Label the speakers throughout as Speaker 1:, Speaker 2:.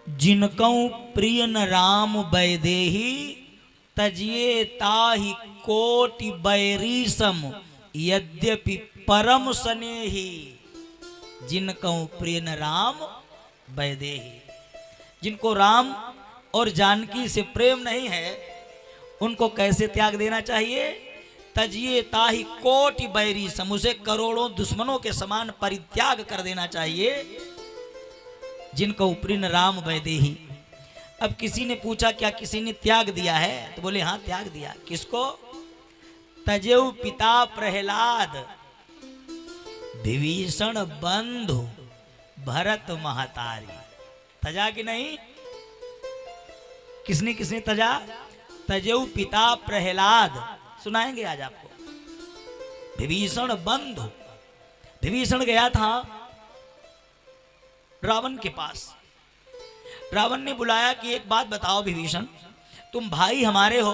Speaker 1: जिनको प्रिय न राम वैदेही तजिए ताहि कोटि बैरीसम यद्यपि परम स्नेही। जिनको प्रिय न राम वैदेही, जिनको राम और जानकी से प्रेम नहीं है उनको कैसे त्याग देना चाहिए। तजिए ताहि कोटि बैरीसम, उसे करोड़ों दुश्मनों के समान परित्याग कर देना चाहिए। जिनको प्रिय न राम वैदेही। अब किसी ने पूछा क्या किसी ने त्याग दिया है, तो बोले हाँ त्याग दिया। किसको? तजेऊ पिता प्रहलाद, विभीषण बंधु भरत महतारी। तजा कि नहीं? किसने किसने तजा? तजेऊ पिता प्रहलाद, सुनाएंगे आज आपको। विभीषण बंधु, विभीषण गया था रावण के पास। रावण ने बुलाया कि एक बात बताओ विभीषण, तुम भाई हमारे हो,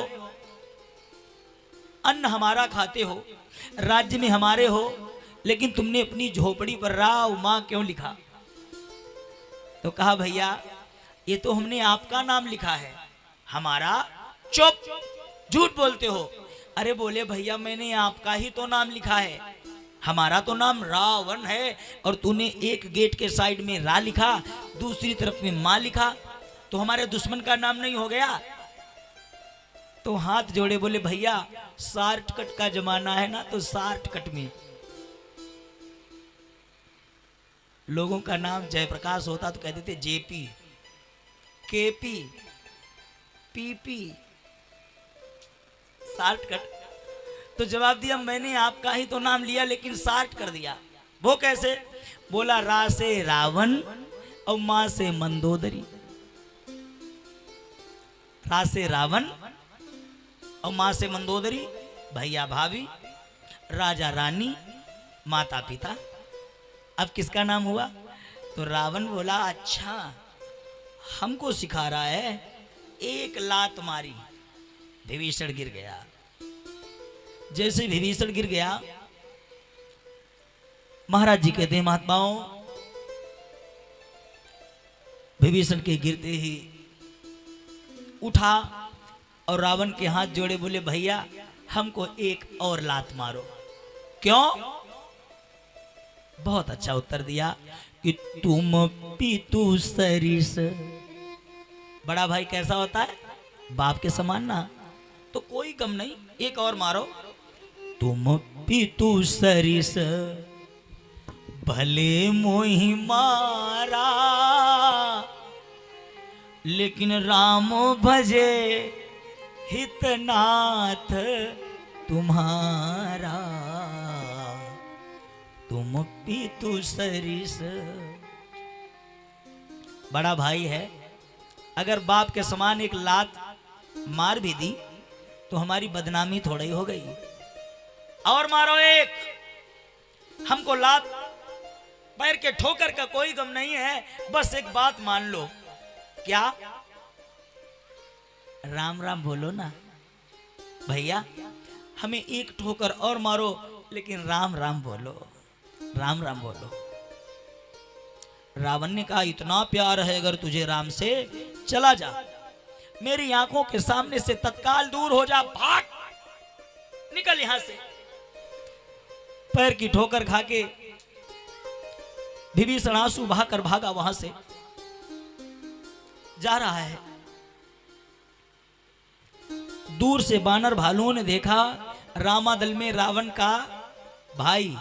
Speaker 1: अन्न हमारा खाते हो, राज्य में हमारे हो, लेकिन तुमने अपनी झोपड़ी पर राव मां क्यों लिखा? तो कहा भैया ये तो हमने आपका नाम लिखा है। हमारा? चुप, झूठ बोलते हो। अरे बोले भैया मैंने आपका ही तो नाम लिखा है, हमारा तो नाम रावण है और तूने एक गेट के साइड में रा लिखा, दूसरी तरफ में मां लिखा, तो हमारे दुश्मन का नाम नहीं हो गया? तो हाथ जोड़े बोले भैया शॉर्टकट का जमाना है ना, तो शॉर्टकट में लोगों का नाम जयप्रकाश होता तो कहते थे जेपी, केपी, पीपी, शॉर्टकट। तो जवाब दिया मैंने आपका ही तो नाम लिया लेकिन शॉर्ट कर दिया। वो कैसे? बोला रा से रावण और मां से मंदोदरी। रा से रावण और मां से मंदोदरी, भैया भाभी, राजा रानी, माता पिता। अब किसका नाम हुआ? तो रावण बोला अच्छा हमको सिखा रहा है। एक लात मारी, विभीषण गिर गया। जैसे विभीषण गिर गया, महाराज जी कहते हैं महात्माओं, विभीषण के गिरते ही उठा और रावण के हाथ जोड़े बोले भैया हमको एक और लात मारो। क्यों? बहुत अच्छा उत्तर दिया कि तुम पीतू सरिस। बड़ा भाई कैसा होता है? बाप के समान ना। तो कोई कम नहीं, एक और मारो। तुम पीतू सरिस भले मोहि मारा, लेकिन राम भजे हितनाथ तुम्हारा। तुम पीतू सरिस। बड़ा भाई है, अगर बाप के समान एक लात मार भी दी तो हमारी बदनामी थोड़ी हो गई। और मारो एक। हमको लात पैर के ठोकर का कोई गम नहीं है, बस एक बात मान लो। क्या? राम राम बोलो ना भैया, हमें एक ठोकर और मारो लेकिन राम राम बोलो, राम राम बोलो। रावण ने कहा इतना प्यार है अगर तुझे राम से, चला जा, मेरी आंखों के सामने से तत्काल दूर हो जा, भाग, निकल यहां से। पैर की ठोकर खाके विभीषण आंसू बहाकर भागा वहां से। जा रहा है, दूर से बानर भालुओं ने देखा रामादल में रावण का भाई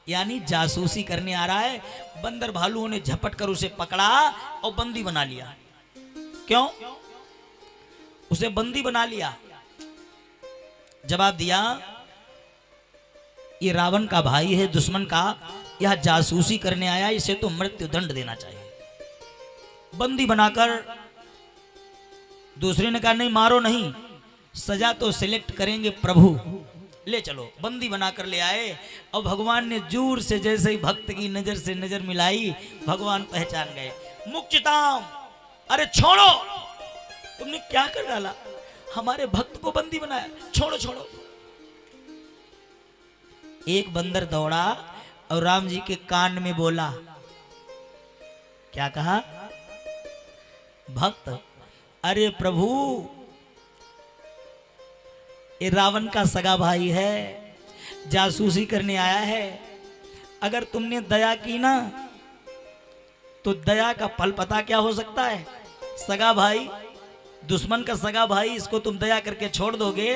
Speaker 1: यानी जासूसी करने आ रहा है। बंदर भालुओं ने झपट कर उसे पकड़ा और बंदी बना लिया। क्यों? उसे बंदी बना लिया। जवाब दिया ये रावण का भाई है, दुश्मन का, यह जासूसी करने आया, इसे तो मृत्यु दंड देना चाहिए। बंदी बनाकर दूसरे ने कहा नहीं मारो नहीं, सजा तो सिलेक्ट करेंगे प्रभु, ले चलो। बंदी बनाकर ले आए और भगवान ने जोर से जैसे ही भक्त की नजर से नजर मिलाई, भगवान पहचान गए। मुक्तिताम, अरे छोड़ो, तुमने क्या कर डाला, हमारे भक्त को बंदी बनाया, छोड़ो छोड़ो। एक बंदर दौड़ा और राम जी के कान में बोला, क्या कहा? भक्त, अरे प्रभु ये रावण का सगा भाई है, जासूसी करने आया है, अगर तुमने दया की ना तो दया का फल पता क्या हो सकता है? सगा भाई, दुश्मन का सगा भाई, इसको तुम दया करके छोड़ दोगे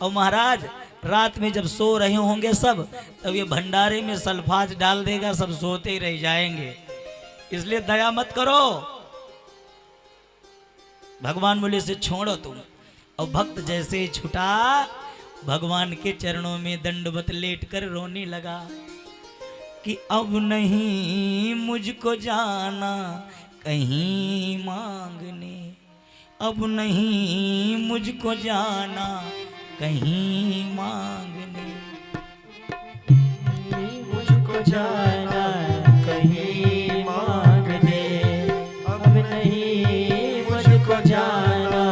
Speaker 1: और महाराज रात में जब सो रहे होंगे सब, तब ये भंडारे में सल्फाज डाल देगा, सब सोते ही रह जाएंगे, इसलिए दया मत करो। भगवान बोले से छोड़ो तुम। और भक्त जैसे ही छुटा, भगवान के चरणों में दंडवत लेट कर रोने लगा कि अब नहीं मुझको जाना कहीं मांगने, अब नहीं मुझको जाना कहीं मांगने,
Speaker 2: मुझको जाना कहीं मांगने, अब नहीं मुझको जाना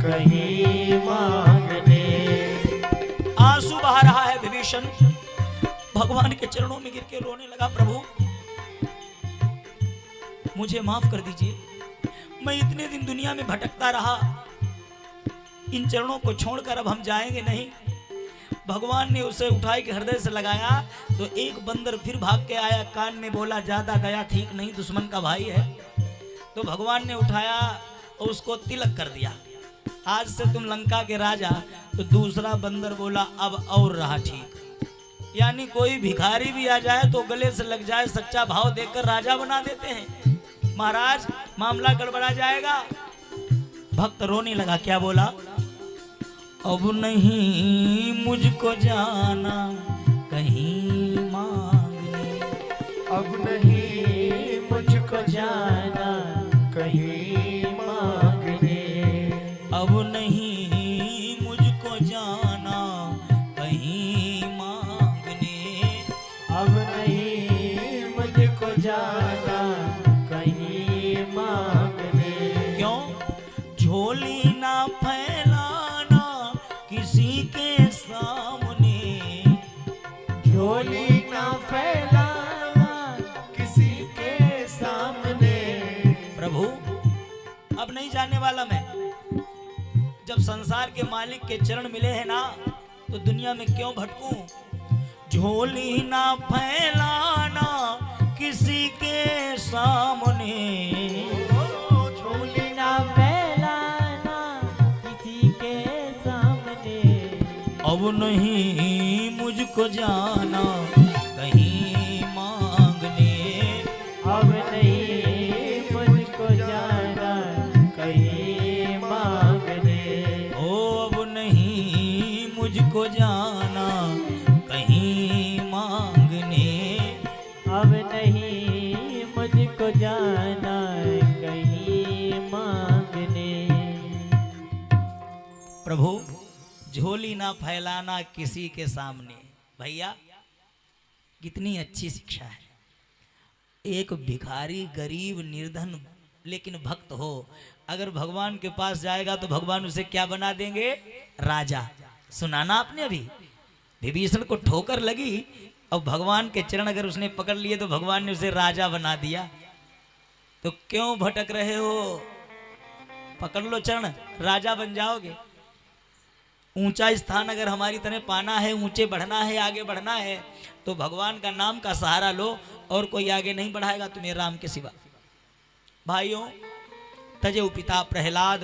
Speaker 2: कहीं मांगने।
Speaker 1: आंसू बहा रहा है विभीषण, भगवान के चरणों में गिर के रोने लगा, प्रभु मुझे माफ कर दीजिए, मैं इतने दिन दुनिया में भटकता रहा, इन चरणों को छोड़कर अब हम जाएंगे नहीं। भगवान ने उसे उठाई के हृदय से लगाया तो एक बंदर फिर भाग के आया, कान में बोला ज्यादा दया ठीक नहीं, दुश्मन का भाई है। तो भगवान ने उठाया और उसको तिलक कर दिया, आज से तुम लंका के राजा। तो दूसरा बंदर बोला अब और रहा ठीक, यानी कोई भिखारी भी आ जाए तो गले से लग जाए, सच्चा भाव देकर राजा बना देते हैं। महाराज मामला गड़बड़ा जाएगा। भक्त रोने लगा, क्या बोला? अब नहीं मुझको जाना कहीं मांगने,
Speaker 2: अब नहीं मुझको जाना कहीं मांगने,
Speaker 1: अब नहीं मुझको जाना कहीं मांगने,
Speaker 2: अब नहीं मुझको जाना कहीं मांगने।
Speaker 1: क्यों? झोली ना फैलाना किसी के सामने,
Speaker 2: झोली ना फैलाना किसी के सामने।
Speaker 1: प्रभु अब नहीं जाने वाला मैं, जब संसार के मालिक के चरण मिले हैं ना तो दुनिया में क्यों भटकूं। झोली ना फैलाना किसी के सामने,
Speaker 2: झोली ना फैलाना किसी के सामने,
Speaker 1: अब नहीं मुझको जाना कहीं मांगने,
Speaker 2: अब नहीं मुझको जाना कहीं मांगने,
Speaker 1: ओ अब नहीं मुझको जाना कहीं मांगने।
Speaker 2: अब नहीं मुझको जाना कहीं मांगने।
Speaker 1: प्रभु झोली ना फैलाना किसी के सामने, भैया कितनी अच्छी शिक्षा है। एक भिखारी गरीब निर्धन लेकिन भक्त हो, अगर भगवान के पास जाएगा तो भगवान उसे क्या बना देंगे? राजा। सुना ना आपने अभी, विभीषण को ठोकर लगी और भगवान के चरण अगर उसने पकड़ लिए तो भगवान ने उसे राजा बना दिया। तो क्यों भटक रहे हो? पकड़ लो चरण, राजा बन जाओगे। ऊंचा स्थान अगर हमारी तरह पाना है, ऊंचे बढ़ना है, आगे बढ़ना है, तो भगवान का नाम का सहारा लो, और कोई आगे नहीं बढ़ाएगा तुम्हें राम के सिवा। भाइयों, तजेउ पिता प्रहलाद